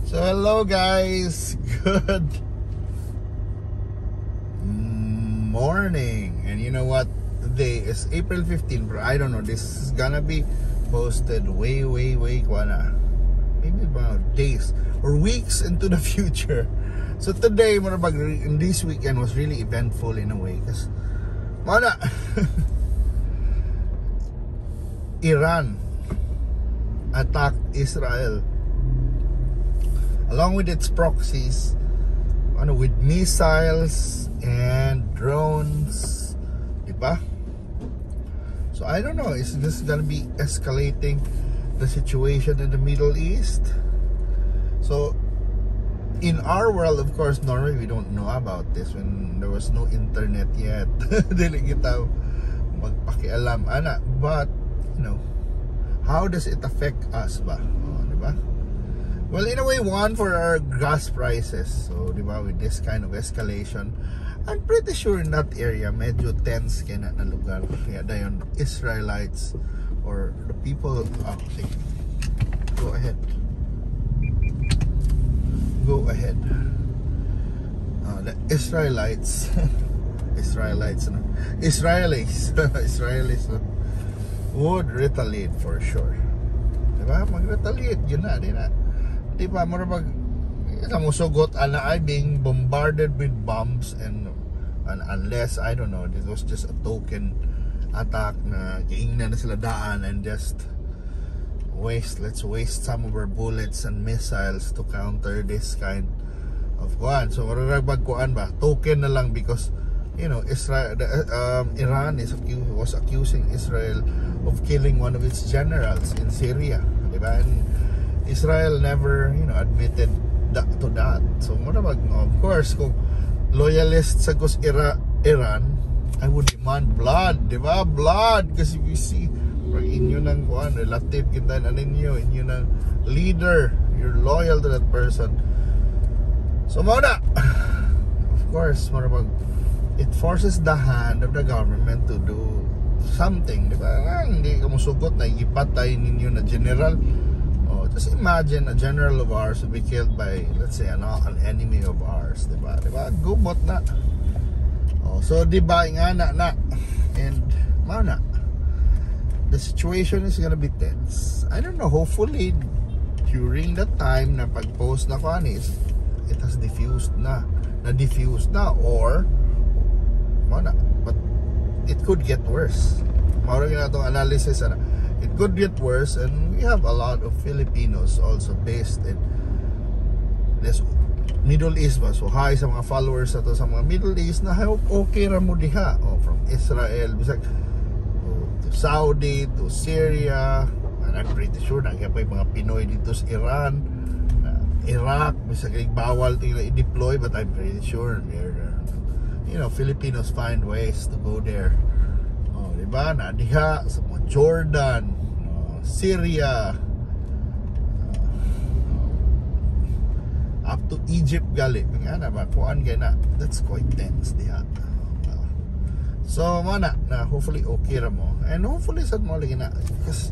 So hello guys, good morning. And you know what, today is April 15, but I don't know, this is gonna be posted way maybe about days or weeks into the future. So today, in this weekend was really eventful in a way because Iran attacked Israel along with its proxies, with missiles and drones, diba? So I don't know, is this gonna be escalating the situation in the Middle East? So in our world, of course, normally we don't know about this when there was no internet yet. Dili kita magpakialam, ana. But you know, how does it affect us ba? Diba? Well, in a way, one, for our gas prices. So, diba, with this kind of escalation, I'm pretty sure in that area, medyo tense kaya na lugar. Kaya dayon, Israelites or the people, okay, go ahead. Go ahead. The Israelites, Israelis would retaliate for sure. Diba? Mag-retaliate, yun na, di na. Diba, marabag kamusugot ala ay being bombarded with bombs and unless, I don't know, this was just a token attack na giingnan na sila daan and just let's waste some of our bullets and missiles to counter this kind of one. So marabag kuan ba, token na lang because you know, Iran was accusing Israel of killing one of its generals in Syria, diba? And Israel never, you know, admitted to that. So, of course, kung loyalist sa Iran, I would demand blood, diba? Blood, kasi we see, inyo ng relative kita na ninyo, inyo ng leader, you're loyal to that person. So, muna, of course, it forces the hand of the government to do something, diba? Hindi ka musugot na ipatay ninyo na general. Just imagine a general of ours will be killed by, let's say, an enemy of ours, diba? Diba? Gubot na. So, diba, nga na. And, mana, the situation is gonna be tense. I don't know, hopefully, during that time na pag-post na ko anis, it has diffused na. Na-diffused na, or, mana, but it could get worse. Maura na itong analysis, it could get worse, and we have a lot of Filipinos also based in this Middle East ba. So hi sa mga followers ato sa mga Middle East na okay ra mo diha, from Israel bisag to Saudi to Syria, and I'm pretty sure na kaya pa yung mga Pinoy dito sa Iran, Iraq, bisag bawal tila i-deploy, but I'm pretty sure you know, Filipinos find ways to go there. Diba? Na diha sa mga Jordan, Syria, up to Egypt gali. Nga na ba? Kuan kaya na. That's quite tense diha. So, mana na hopefully okay ra mo. And hopefully sad mo lagi na. Because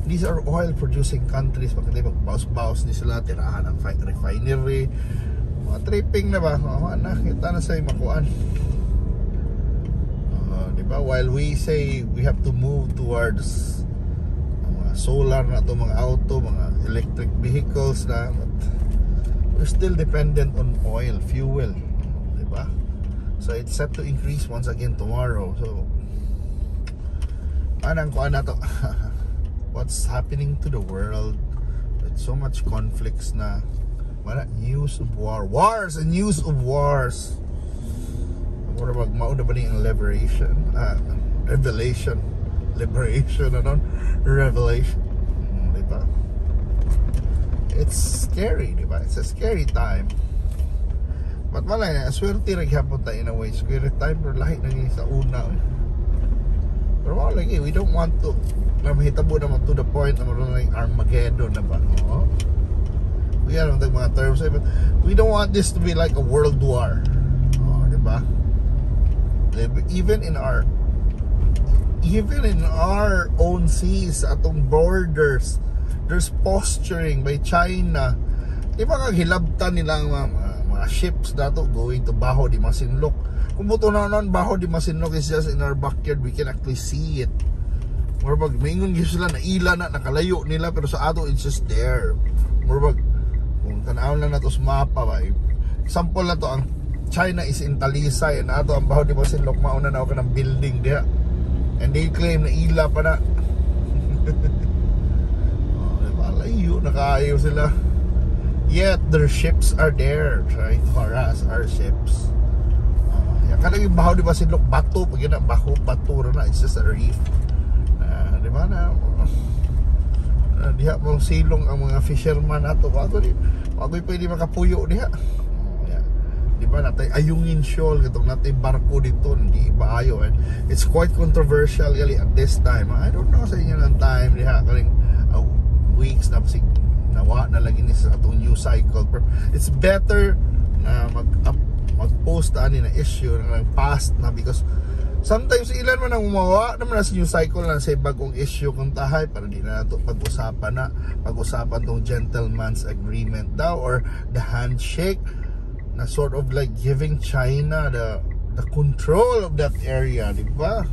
these are oil producing countries. Pagkali magbaus-baus ni sila, tirahan ang refinery. Mga tripping na ba? Kita na sa'yo makuan. While we say we have to move towards mga solar na to, mga auto, mga electric vehicles na, but we're still dependent on oil, fuel, diba? So it's set to increase once again tomorrow. So anong kuan na to? What's happening to the world with so much conflicts na, news of wars and news of wars. Or wag mauna ba ang revelation, diba? It's scary, diba? It's a scary time. But malay na, swerte rin hapon tayo in a way. Scary time, pero lahat na sa una. Pero wala lagi, we don't want to mahitabo naman to the point na maroon lang Armageddon na ba? We have the mga terms, but we don't want this to be like a world war. Diba? Even in our own seas, atong borders, there's posturing by China Di ba hilabtan nilang mga ships dato going to Baho de Masinloc. Kung buto na nun, Baho de Masinloc is just in our backyard, we can actually see it. Murabag, maingon gyud sila na ila na, nakalayo nila, pero sa ato it's just there. Murabag, kung tanawon lang na to sa mapa ba, example na to, ang China is in Talisay, and ato ang Baho de Masinloc, mauna na ako ng building diha. And they claim na ila pa na. Diba, layo, nakaayo sila. Yet their ships are there trying to harass our ships. Kada yung Baho de Masinloc, bato, pag yun na, baho, bato na, it's just a reef. Di ba na, diha mong silong ang mga fisherman ato, ako'y pwede makapuyo diha. Di ba natin, Ayungin Shoal, katong natin barko dito, hindi ba ayo. It's quite controversial gali at this time. I don't know sa inyo ng time diha, kaling weeks na nawa na lagi ni sa atong news cycle. It's better na mag-post ani na issue na past na, because sometimes ilan man ang umawa naman sa news cycle na sa bagong issue kung tahay, para di na nato pag-usapan tong gentleman's agreement daw, or the handshake na sort of like giving China the control of that area, di ba?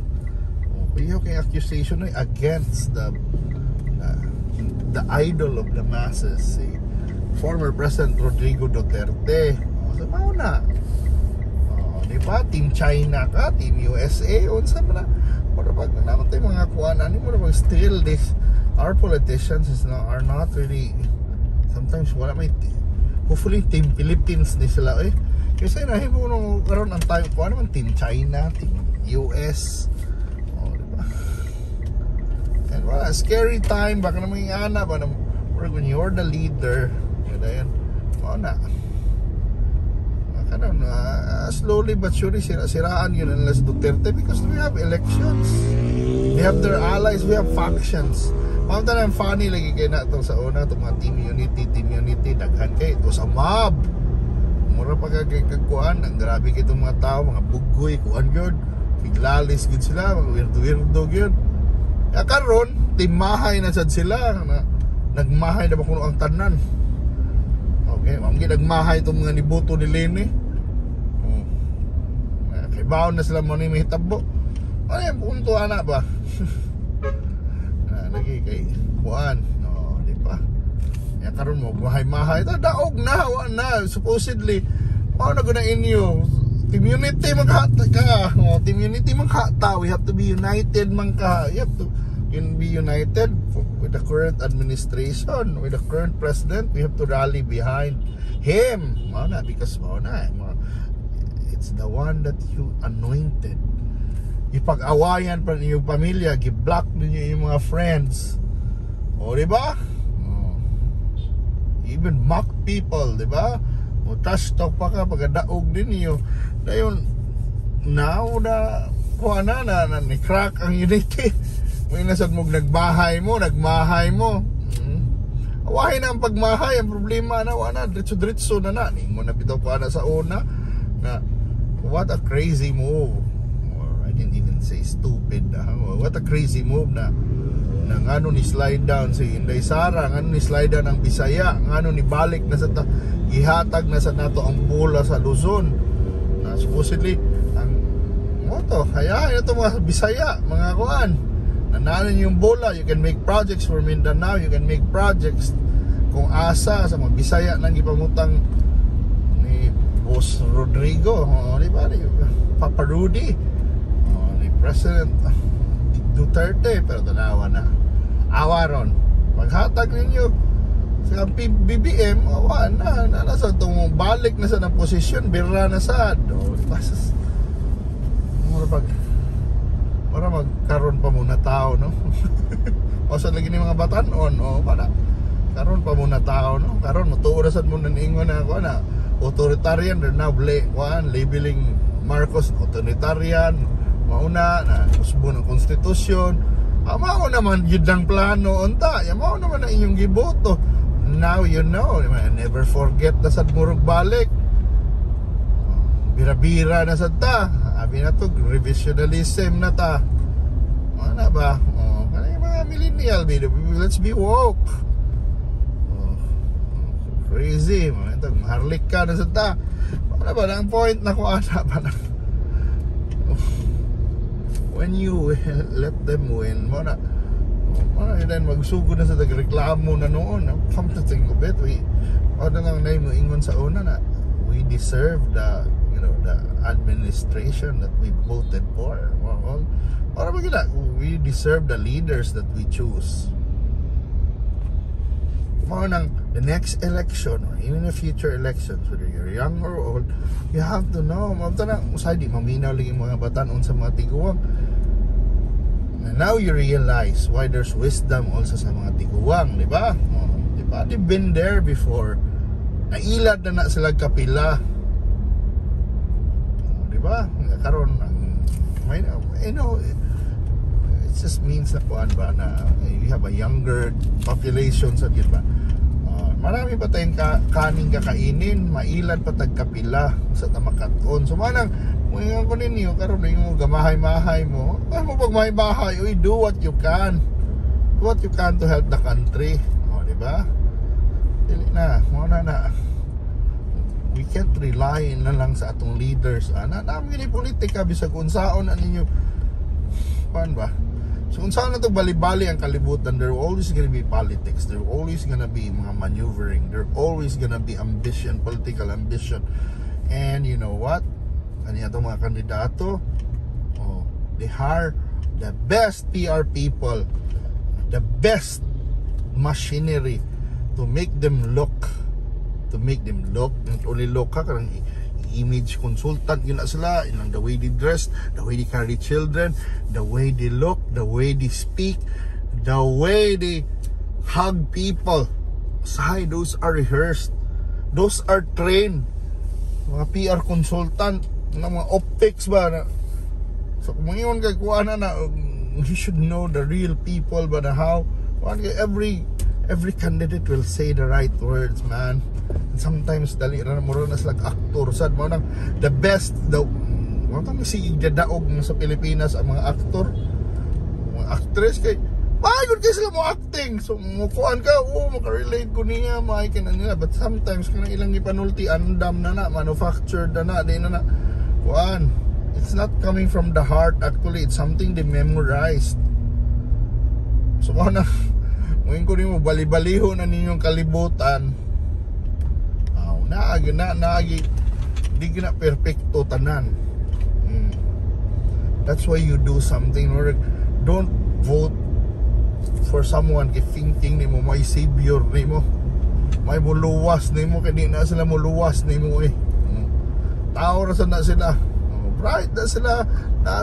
Okay, accusation ay against the idol of the masses, si former President Rodrigo Duterte. So, mauna. Di ba? Team China ka, Team USA, unsa man na. Pag naman tayo mga kuwanan, still this, our politicians are not really, sometimes wala may, hopefully Team Philippines ni sila eh. Kasi nahin mo nung karoon ang tayo, kuha naman Team China, Team US. And wala, scary time, baka naman yung ana ba na, when you're the leader, yun, na slowly but surely siraan yun unless Duterte, because we have elections, we have their allies, we have factions. Mamta na funny lagi kayo na itong sa una, itong mga team unity, daghan kayo ito sa mob, mura pagkagkuhan, ang grabe kayo itong mga tao, mga bugoy, kuhan yun, biglalis yun sila, mga weirdo yun. Kaya karon, timahay na sad sila, nagmahay na ba kung ang tanan. Okay, mamagi nagmahay itong mga niboto ni Lene. Kay baon na sila mo ni mahitabo. Ano yung punto anak ba? Lagi kay kuan, no, di ba? Kaya karon mo mahay-mahay, daog na, na supposedly. Na guna inyo. Community maghata ka. Community maghata. We have to be united man ka. You have to be united with the current administration, with the current president. We have to rally behind him. Because it's the one that you anointed. Ipag-awayan pa niyo pamilya, gi-block niyo yung mga friends. O, di ba? Even mock people, di ba? O trash talk pa ka, pagkadaog din niyo. Dayon, now na kuha na ni-crack ang unity. May nasad mo nagmahay mo. Awahin na ang pagmahay. Ang problema na, diretso na na. Hindi mo na bitaw pa na sa una. Na, what a crazy move. Or I didn't even say stupid. What a crazy move na ngano ni slide down si Inday Sara, ngano ni slide down ang Bisaya, ngano ni balik na sa ihatag na sa nato ang bola sa Luzon. Na supposedly ang moto, hayahay na ito mga Bisaya, mga kuan. Nanalo yung bola, you can make projects for Mindanao, you can make projects kung asa sa mga Bisaya nang ipamutang ni Boss Rodrigo, di ba? Papa Rudy, ni President Duterte, pero tanawa na. Awa ron. Paghatag ninyo sa BBM, awa na. Nasa itong balik na sa ng posisyon, birra na sa para magkaroon pa muna tao, no? O sa lagi ni mga batanon, o para karon pa muna tao, no? Karon matuurasan muna ningon na ako na authoritarian, they're now labeling Marcos authoritarian. Mauna na usbo ng konstitusyon. Mao naman yun ang plano unta. Mao naman ang inyong giboto. Now you know, never forget na sad murag balik. Bira-bira na sad ta. Abi na to revisionism na ta. Ano ba? Kanay mga millennial, let's be woke. crazy mo ito, harlik ka na sa ta. Para ba ang point na ko ana ba na when you let them win mo na then magsugod na sa nagreklamo na noon. Come to think of it, we ano lang na mo ingon sa una na we deserve the the administration that we voted for. Well, para ba gila, we deserve the leaders that we choose. Mga nang the next election or even the future elections, whether you're young or old, you have to know mabta na usay di maminaw lagi mga batan-on sa mga tiguwang. And now you realize why there's wisdom also sa mga tiguwang, di ba? Di ba? They've been there before. Nailad na sila kapila. Di ba? Karon may it just means na kuan ba na you have a younger population sa di ba? Marami pa tayong kaning kakainin, mailad pa tag kapila sa tamakaton. So manang ngayon ko ninyo karon yung gamahay-mahay mo. Ano pag mahay-mahay, do what you can. Do what you can to help the country. O, di ba? Dili na, muna na. We can't rely na lang sa atong leaders. Namin ni politika bisag unsaon na ninyo. Paano ba? So kung saan na ito bali-bali ang kalibutan, there always gonna be politics, there always gonna be mga maneuvering, there always gonna be ambition, political ambition. And you know what? Kanya itong mga kandidato, they hire the best PR people, the best machinery to make them look, not only look ka, karang image consultant yun na sila, ilang the way they dress, the way they carry children, the way they look, the way they speak, the way they hug people. Say, those are rehearsed, those are trained. Mga PR consultant ng mga optics ba na, so kung ngayon kay kuha na you should know the real people ba na how every candidate will say the right words, man. And sometimes dali ra mo na sila actor sad mo nang the best mo tang si gadaog sa Pilipinas ang mga aktor, mga actress kay pagod kay sila mo acting, so mukuan ka maka-relate ko niya may kinang nila, but sometimes kanang ilang ipanulti andam na manufactured na di na kuan. It's not coming from the heart, actually it's something they memorized. So mo na ngayon ko nimo bali-baliho na ninyong kalibutan. Naagi di gina perfecto tanan. That's why you do something, or don't vote for someone kay thinking nimo may savior nimo, may muluwas nimo kay di na sila muluwas nimo tao ra na sila, bright na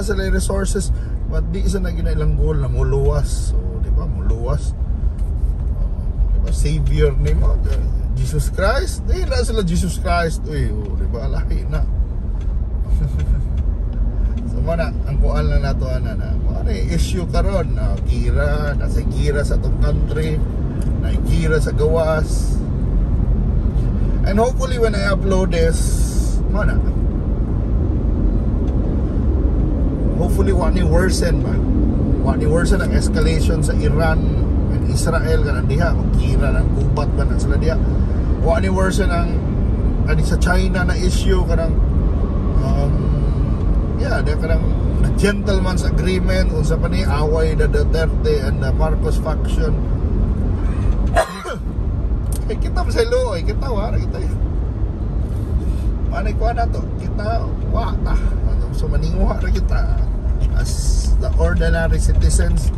sila resources, but di isa na ginailang goal na muluwas. So di ba muluwas, di ba savior nimo Jesus Christ, di na sila Jesus Christ. Uy, di ba lahi na. So mana ang kuan lang nato ana na ano issue karon na gira, nasa gira sa tong country, na gira sa gawas. And hopefully when I upload this, mana hopefully wani worsen ba, wani worsen ang escalation sa Iran and Israel kanang diha, magkira ng gubat ba na sila diha. Wani worsen ang sa China na issue kanang there kanang gentleman's agreement unsa pa ni away the Duterte and the Marcos faction. Kita sa ilo kita wala kita manay ko na to kita so maninguha ra kita as the ordinary citizens.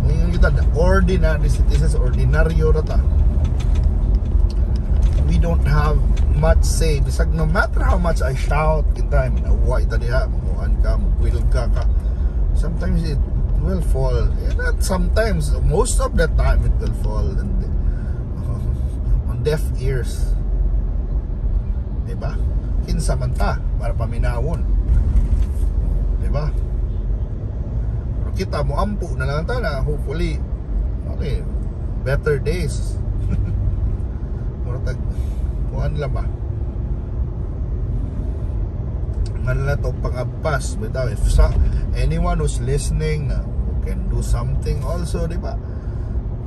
Ngayon kita the ordinary citizens, ordinaryo ra ta. We don't have much say. Bisag no matter how much I shout kita manawa ita diha mamuan ka magwil ka sometimes it will fall. Not sometimes, most of the time it will fall on deaf ears, diba? Kinsa man ta para paminawon, diba? Pero kita mo ampo na lang ta na hopefully okay, better days. Murag kuan lang ba na to pangabpas bitaw. If anyone who's listening who can do something also, di ba?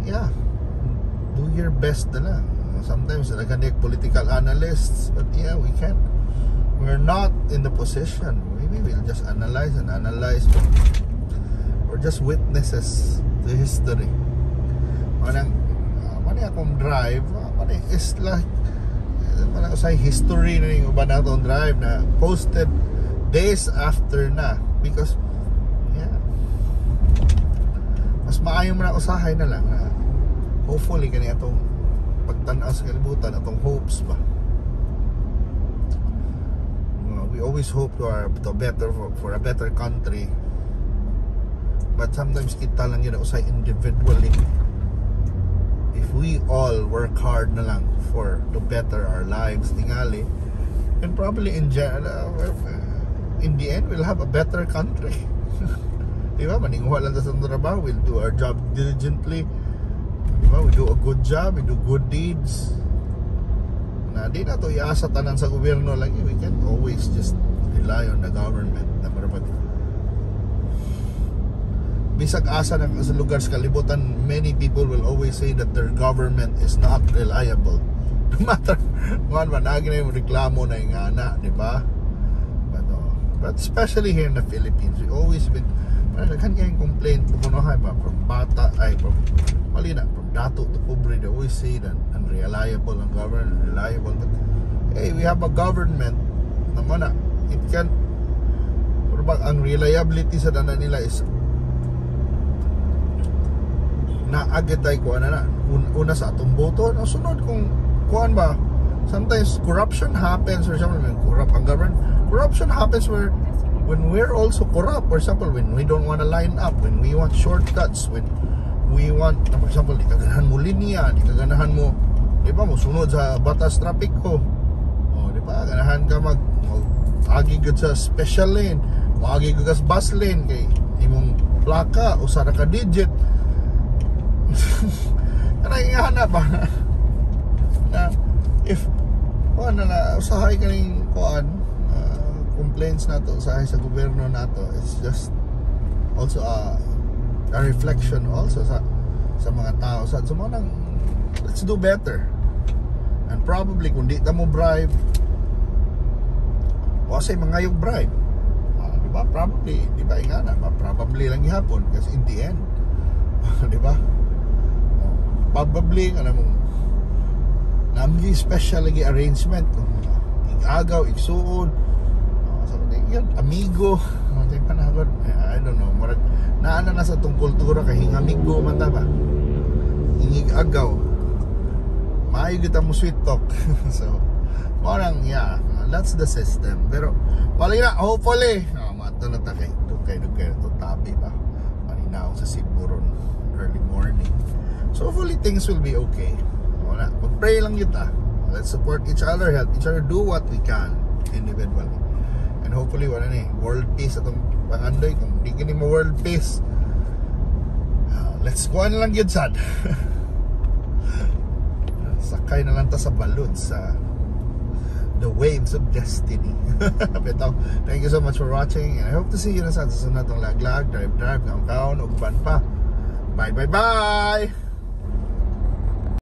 Yeah, do your best na lang. sometimes naghanik political analysts, but yeah, we're not in the position. Maybe we'll just analyze and analyze, but we're just witnesses to history. Manang akong drive, is like sa history na yung uban natong drive na posted days after na, because yeah, mas maayo mo na usahay na lang na hopefully kani atong pagtanaw sa kalibutan, atong hopes ba. We always hope to better for a better country, but sometimes kita lang yun na usay individually. If we all work hard na lang to better our lives tingali, and probably in the end we'll have a better country. Diba? Maninguha lang sa trabaho, we'll do our job diligently. Diba? We do a good job, we do good deeds. Na di na to iasa tanan sa gobyerno lagi. We can't always just rely on the government. Na marapag bisag asa ng sa lugar sa kalibutan, many people will always say that their government is not reliable. No matter kung man agi na yung reklamo na yung ana, di ba? But especially here in the Philippines, we always been kan kayong complaint pupunuhay ba from bata from dato to pobre. They always say that unreliable ang government, unreliable, but hey, we have a government naman na it can, ang reliability sa dana nila is naagitay ko na una sa atong boto, no, sunod kung kuan ba, sometimes corruption happens, for example, when corrupt ang government, corruption happens when we're also corrupt. For example, when we don't want to line up, when we want shortcuts, when we want, for example, di kaganahan mo linya, di kaganahan mo, di ba, mo sunod sa batas traffic ko, o, di ba, ganahan ka agi gud sa special lane, agi gud sa bus lane, kay imong plaka o sara ka digit. Kanang ingana ba na if kuan na usahay kaning kuan complaints nato usahay sa gobyerno nato, it's just also a reflection also sa mga tao sa mga let's do better. And probably kung di ta mo bribe, o say mga yung bribe, di ba, probably di ba ingana ba, probably lang gihapon kasi in the end di ba, probably ano mo namgi special lagi arrangement kung igagaw, igsuod, yan, amigo, I don't know, marag naana na sa tong kultura kay amigo man ta ba, ingig agaw, maayo kita mo sweet talk. So parang yeah, that's the system. Pero wala na, hopefully mato na ta kay dugay to tabi ba maninaw sa Siburon early morning. So hopefully things will be okay. Wala, mag-pray lang kita. Let's support each other, help each other, do what we can individually. And hopefully wala ni world peace atong pangandoy. Kung di kini mo world peace, let's go na lang yun sad. Sakay na lang ta sa balloon sa the waves of destiny. Pero thank you so much for watching, and I hope to see you na sa susunod ng laglag, drive, kaon, ugban pa. Bye.